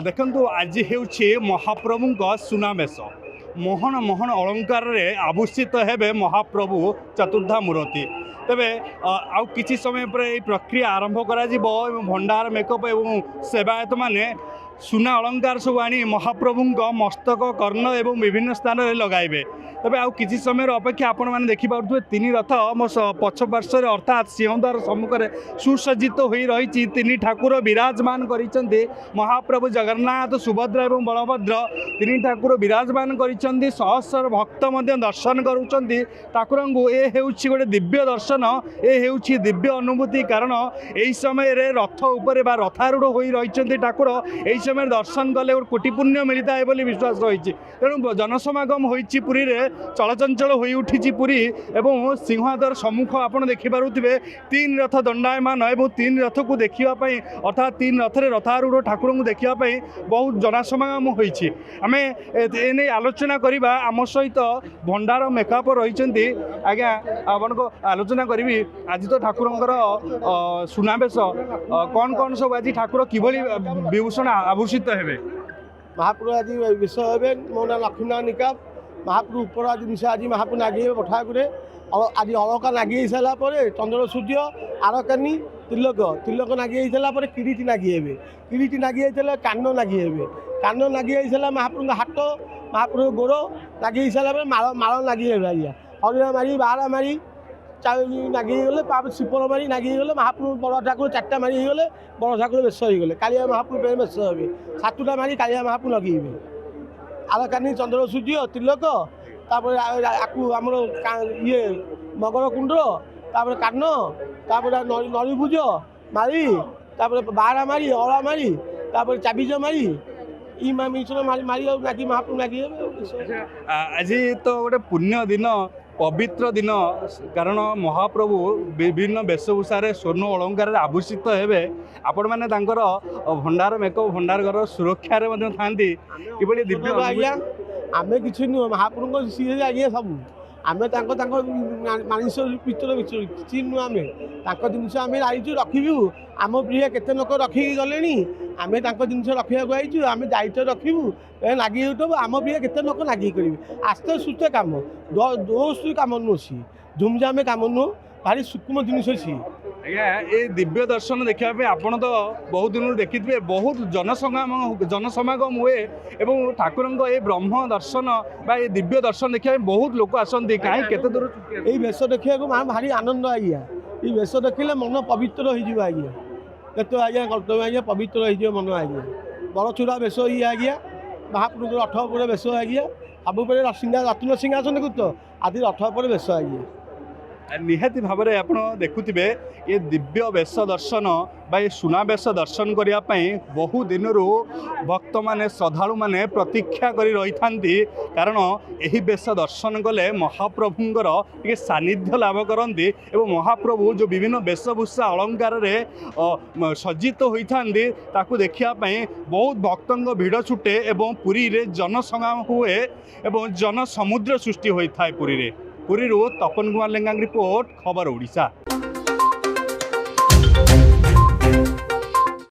ଦେଖନ୍ତୁ ଆଜି ହେଉଛି ମହାପ୍ରଭୁଙ୍କ ସୁନାବେଶ। ମୋହନ ମୋହନ ଅଳଙ୍କାରରେ ଆଭୂଷିତ ହେବେ ମହାପ୍ରଭୁ ଚତୁର୍ଦ୍ଧା ମୂରତି। ତେବେ ଆଉ କିଛି ସମୟ ପରେ ଏହି ପ୍ରକ୍ରିୟା ଆରମ୍ଭ କରାଯିବ ଏବଂ ଭଣ୍ଡାର ମେକଅପ୍ ଏବଂ ସେବାୟତମାନେ ସୁନା ଅଳଙ୍କାର ସବୁ ଆଣି ମହାପ୍ରଭୁଙ୍କ ମସ୍ତକ କର୍ଣ୍ଣ ଏବଂ ବିଭିନ୍ନ ସ୍ଥାନରେ ଲଗାଇବେ। ତେବେ ଆଉ କିଛି ସମୟର ଅପେକ୍ଷା ଆପଣମାନେ ଦେଖିପାରୁଥିବେ ତିନି ରଥ ମୋ ପଛ ପାର୍ଶ୍ୱରେ ଅର୍ଥାତ୍ ସିଂହଦ୍ୱାର ସମ୍ମୁଖରେ ସୁସଜ୍ଜିତ ହୋଇ ରହିଛି। ତିନି ଠାକୁର ବିରାଜମାନ କରିଛନ୍ତି। ମହାପ୍ରଭୁ ଜଗନ୍ନାଥ ସୁଭଦ୍ରା ଏବଂ ବଳଭଦ୍ର ତିନି ଠାକୁର ବିରାଜମାନ କରିଛନ୍ତି। ସହସ୍ର ଭକ୍ତ ମଧ୍ୟ ଦର୍ଶନ କରୁଛନ୍ତି ଠାକୁରଙ୍କୁ। ଏ ହେଉଛି ଗୋଟେ ଦିବ୍ୟ ଦର୍ଶନ, ଏ ହେଉଛି ଦିବ୍ୟ ଅନୁଭୂତି। କାରଣ ଏହି ସମୟରେ ରଥ ଉପରେ ବା ରଥାରୂଢ଼ ହୋଇ ରହିଛନ୍ତି ଠାକୁର। ଏହି ସମୟରେ ଦର୍ଶନ କଲେ ଗୋଟେ କୋଟି ପୁଣ୍ୟ ମିଳିଥାଏ ବୋଲି ବିଶ୍ୱାସ ରହିଛି। ତେଣୁ ଜନସମାଗମ ହୋଇଛି ପୁରୀରେ, ଚଳଚଞ୍ଚଳ ହୋଇ ଉଠିଛି ପୁରୀ। ଏବଂ ସିଂହଦ୍ୱାର ସମ୍ମୁଖ ଆପଣ ଦେଖିପାରୁଥିବେ ତିନି ରଥ ଦଣ୍ଡାୟମାନ ଏବଂ ତିନି ରଥକୁ ଦେଖିବା ପାଇଁ ଅର୍ଥାତ୍ ତିନି ରଥରେ ରଥାରୂଢ଼ ଠାକୁରଙ୍କୁ ଦେଖିବା ପାଇଁ ବହୁତ ଜନସମାଗମ ହୋଇଛି। ଆମେ ଏନେଇ ଆଲୋଚନା କରିବା। ଆମ ସହିତ ଭଣ୍ଡାର ମେକଅପ୍ ରହିଛନ୍ତି। ଆଜ୍ଞା, ଆପଣଙ୍କ ଆଲୋଚନା କରିବି। ଆଜି ତ ଠାକୁରଙ୍କର ସୁନାବେଶ, କ'ଣ କ'ଣ ସବୁ ଆଜି ଠାକୁର କିଭଳି ବିଭୂଷଣ ଆଭୂଷିତ ହେବେ? ମହାପ୍ରଭୁ ଆଜି ବିଷ ହେବେ। ମୋ ନାଁ ଲକ୍ଷ୍ମୀନାରାୟଣ ନିକାମ। ମହାପ୍ରଭୁ ଉପର ଆଜି ମିଶ ଆଜି ମହାପ୍ରଭୁ ନାଗିବେ ପଠାଗୁରେ। ଆଜି ଅଳକା ନାଗି ହେଇସାରିଲା ପରେ ଚନ୍ଦ୍ର ସୂର୍ଯ୍ୟ ଆରକାନି ତିଲକ ନାଗି ହେଇସାରିଲା ପରେ କିରୀଟି ନାଗି ହେବେ। କିରୀଟି ନାଗି ହେଇସାରିଲା କାନ ନାଗି ହେବେ। କାନ ନାଗି ହେଇସାରିଲା ମହାପ୍ରଭୁଙ୍କ ହାତ, ମହାପ୍ରଭୁ ଗୋଡ଼ ନାଗି ହେଇସାରିଲା ପରେ ମାଳ ନାଗି ହେବେ। ଆଜ୍ଞା ହରିଣ ମାରି ବାହାର ମାରି ନାଗି ହେଇଗଲେ, ତାପରେ ଶିପର ମାରି ନାଗି ହେଇଗଲେ ମହାପ୍ରଭୁ ବଡ଼ ଠାକୁର ଚାରିଟା ମାରି ହେଇଗଲେ ବଡ଼ ଠାକୁର ବେଶ ହେଇଗଲେ। କାଳିଆ ମହାପ୍ରଭୁ ବେଶ ହେବେ। ସାତୁଟା ମାରି କାଳିଆ ମହାପ୍ରଭୁ ଲଗେଇବେ। ଆରକାନି ଚନ୍ଦ୍ର ସୂର୍ଯ୍ୟ ତିଲକ, ତାପରେ ଆକୁ ଆମର ଇଏ ମକର କୁଣ୍ଡ, ତାପରେ କାନ, ତାପରେ ନଳିଭୁଜ ମାରି, ତାପରେ ବାହାର ମାରି ଅଳା ମାରି, ତାପରେ ଚାବିଜ ମାରି ଇ ମିଶ୍ର ମାରି ଆଉ ନାଗି ମହାପ୍ରଭୁ ନାଗି ହେବେ। ଆଜି ତ ଗୋଟେ ପୁଣ୍ୟ ଦିନ, ପବିତ୍ର ଦିନ। କାରଣ ମହାପ୍ରଭୁ ବିଭିନ୍ନ ବେଶଭୂଷାରେ ସ୍ୱର୍ଣ୍ଣ ଅଳଙ୍କାରରେ ଆଭୂଷିତ ହେବେ। ଆପଣମାନେ ତାଙ୍କର ଭଣ୍ଡାର ମେକଅପ୍ ଭଣ୍ଡାର ଘର ସୁରକ୍ଷାରେ ମଧ୍ୟ ଥାନ୍ତି। କିଭଳି ଦିବ୍ୟ ଆଜ୍ଞା ଆମେ କିଛି ନୁହଁ, ମହାପ୍ରଭୁଙ୍କ ସିଏ ଆଜ୍ଞା ସବୁ। ଆମେ ତାଙ୍କ ମାଂସ ଭିତରେ କିଛି ନୁହଁ। ଆମେ ତାଙ୍କ ଜିନିଷ ଆମେ ଆଇଛୁ ରଖିବୁ। ଆମ ପ୍ରିୟ କେତେ ଲୋକ ରଖିକି ଗଲେଣି, ଆମେ ତାଙ୍କ ଜିନିଷ ରଖିବାକୁ ଆଇଛୁ। ଆମେ ଦାୟିତ୍ୱ ରଖିବୁ, ନାଗି ହେଉଥିବୁ। ଆମ ପ୍ରିୟ କେତେ ଲୋକ ନାଗି କରିବେ। ଆସ୍ତେ ସୁସ୍ଥ କାମ, ଦୋଷ କାମ ନୁହଁ। ସିଏ ଧୁମଧାମେ କାମ ନୁହଁ, ଭାରି ସୂକ୍ଷ୍ମ ଜିନିଷ ସିଏ। ଆଜ୍ଞା, ଏ ଦିବ୍ୟ ଦର୍ଶନ ଦେଖିବା ପାଇଁ ଆପଣ ତ ବହୁତ ଦିନରୁ ଦେଖିଥିବେ, ବହୁତ ଜନସମାଗମ ହୁଏ ଏବଂ ଠାକୁରଙ୍କ ଏ ବ୍ରହ୍ମ ଦର୍ଶନ ବା ଏ ଦିବ୍ୟ ଦର୍ଶନ ଦେଖିବା ପାଇଁ ବହୁତ ଲୋକ ଆସନ୍ତି। କାହିଁ କେତେ ଦୂର ଏଇ ବେଶ ଦେଖିବାକୁ ଭାରି ଆନନ୍ଦ। ଆଜ୍ଞା ଏଇ ବେଶ ଦେଖିଲେ ମନ ପବିତ୍ର ହେଇଯିବ। ଆଜ୍ଞା କେତେ ଆଜ୍ଞା କର୍ତ୍ତବ୍ୟ ଆଜ୍ଞା ପବିତ୍ର ହେଇଯିବ ମନ। ଆଜ୍ଞା ବଡ଼ ଚୂଡ଼ା ବେଶ ଇଏ ଆଜ୍ଞା ମହାପ୍ରଭୁଙ୍କର 8 ପରେ ବେଶ। ଆଜ୍ଞା ସବୁବେଳେ ରତ୍ନ ସିଂହାସନ ଦେଖୁଛ, ଆଜି 8 ପରେ ବେଶ। ଆଜ୍ଞା ନିହାତି ଭାବରେ ଆପଣ ଦେଖୁଥିବେ ଏ ଦିବ୍ୟ ବେଶ ଦର୍ଶନ ବା ଏ ସୁନାବେଶ ଦର୍ଶନ କରିବା ପାଇଁ ବହୁ ଦିନରୁ ଭକ୍ତମାନେ ଶ୍ରଦ୍ଧାଳୁମାନେ ପ୍ରତୀକ୍ଷା କରି ରହିଥାନ୍ତି। କାରଣ ଏହି ବେଶ ଦର୍ଶନ କଲେ ମହାପ୍ରଭୁଙ୍କର ଟିକେ ସାନ୍ନିଧ୍ୟ ଲାଭ କରନ୍ତି ଏବଂ ମହାପ୍ରଭୁ ଯେଉଁ ବିଭିନ୍ନ ବେଶଭୂଷା ଅଳଙ୍କାରରେ ସଜ୍ଜିତ ହୋଇଥାନ୍ତି ତାକୁ ଦେଖିବା ପାଇଁ ବହୁତ ଭକ୍ତଙ୍କ ଭିଡ଼ ଛୁଟେ ଏବଂ ପୁରୀରେ ଜନସମାଗମ ହୁଏ ଏବଂ ଜନସମୁଦ୍ର ସୃଷ୍ଟି ହୋଇଥାଏ ପୁରୀରେ। ପୁରୀରୁ ତପନ କୁମାର ଲେଙ୍ଗାଙ୍କ ରିପୋର୍ଟ, ଖବର ଓଡ଼ିଶା।